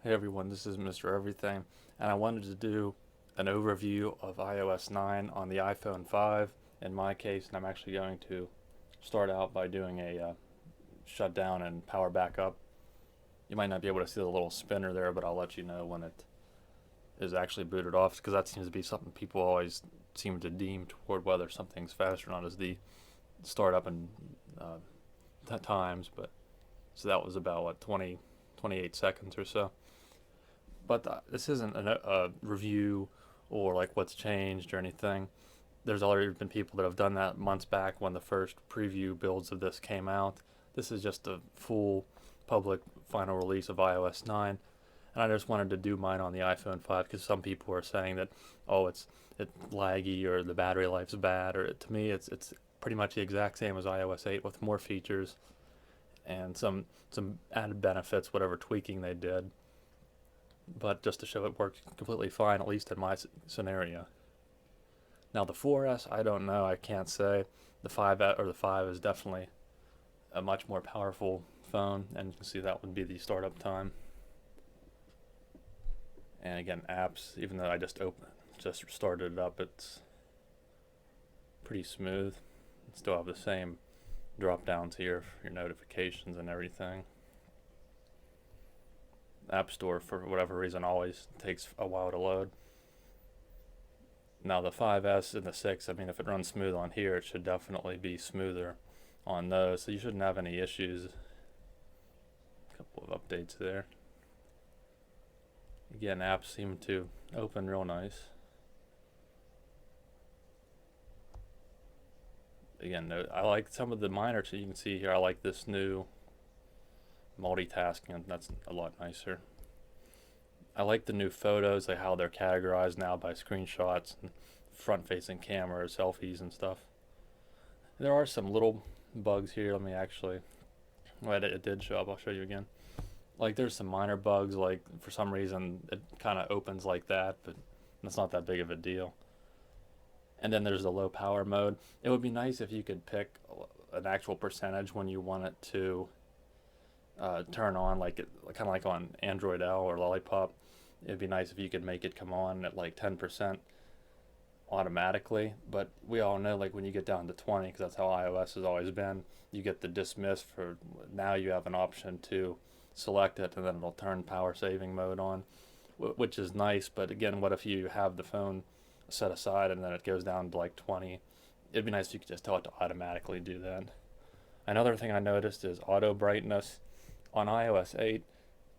Hey everyone, this is Mr. Everything, and I wanted to do an overview of iOS 9 on the iPhone 5 in my case, and I'm actually going to start out by doing a shutdown and power back up. You might not be able to see the little spinner there, but I'll let you know when it is actually booted off, because that seems to be something people always seem to deem toward whether something's fast or not is the startup and times. But so that was about 28 seconds or so. But this isn't a review or like what's changed or anything. There's already been people that have done that months back when the first preview builds of this came out. This is just a full public final release of iOS 9, and I just wanted to do mine on the iPhone 5 because some people are saying that it's laggy or the battery life's bad. Or to me, it's pretty much the exact same as iOS 8 with more features and some added benefits, whatever tweaking they did. But just to show it works completely fine, at least in my scenario. Now the 4S, I don't know, I can't say. The 5 or the 5 is definitely a much more powerful phone, and you can see that would be the startup time. And again, apps, even though I just started it up, it's pretty smooth. Still have the same drop downs here for your notifications and everything. App Store, for whatever reason, always takes a while to load. Now the 5S and the 6, I mean, if it runs smooth on here, it should definitely be smoother on those, so you shouldn't have any issues. A couple of updates there. Again, apps seem to open real nice. Again, I like some of the minor, so you can see here, I like this new multitasking, that's a lot nicer. I like the new photos, like how they're categorized now by screenshots and front-facing cameras, selfies and stuff. There are some little bugs here. Let me actually, it did show up, I'll show you again. Like there's some minor bugs, like for some reason it kind of opens like that, but it's not that big of a deal. And then there's the low power mode. It would be nice if you could pick an actual percentage when you want it to turn on, like kind of like on Android L or Lollipop. It'd be nice if you could make it come on at like 10% automatically, but we all know, like when you get down to 20, because that's how iOS has always been, you get the dismiss. For now you have an option to select it and then it'll turn power saving mode on, which is nice. But again, what if you have the phone set aside and then it goes down to like 20? It'd be nice if you could just tell it to automatically do that. Another thing I noticed is auto brightness. On iOS 8,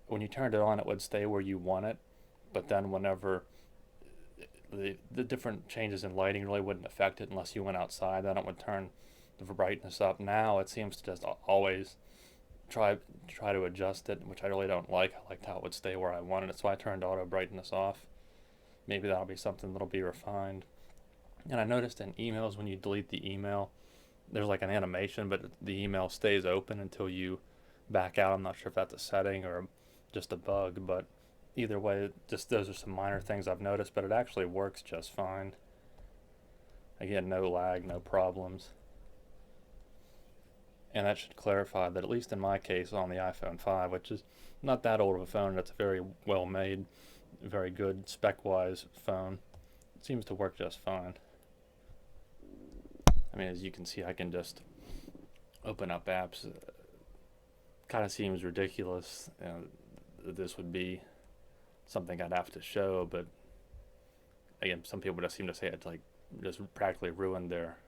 when you turned it on, it would stay where you want it, but then whenever the different changes in lighting really wouldn't affect it unless you went outside, then it would turn the brightness up. Now it seems to just always try to adjust it, which I really don't like. I liked how it would stay where I wanted it, so I turned auto brightness off. Maybe that'll be something that'll be refined. And I noticed in emails, when you delete the email, there's like an animation, but the email stays open until you back out. I'm not sure if that's a setting or just a bug, but either way, just those are some minor things I've noticed, but it actually works just fine. Again, no lag, no problems. And that should clarify that, at least in my case on the iPhone 5, which is not that old of a phone, it's a very well made, very good spec-wise phone, it seems to work just fine. I mean, as you can see, I can just open up apps. Kind of seems ridiculous that this would be something I'd have to show, but again, some people just seem to say it's like just practically ruined their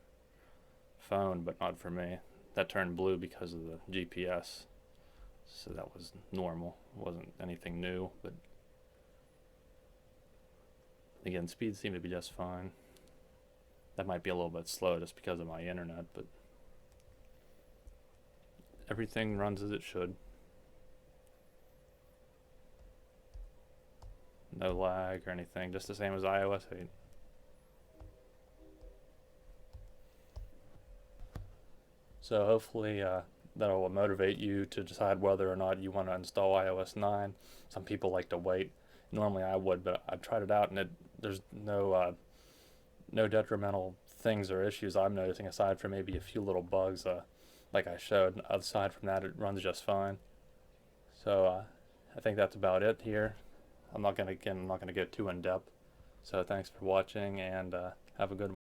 phone, but not for me. That turned blue because of the GPS, so that was normal. It wasn't anything new, but again, speeds seem to be just fine. That might be a little bit slow just because of my internet, but everything runs as it should. No lag or anything, just the same as iOS 8. So hopefully that will motivate you to decide whether or not you want to install iOS 9. Some people like to wait. Normally I would, but I've tried it out and there's no detrimental things or issues I'm noticing, aside from maybe a few little bugs like I showed. Aside from that, it runs just fine. So I think that's about it here. I'm not gonna get too in depth. So thanks for watching, and have a good one.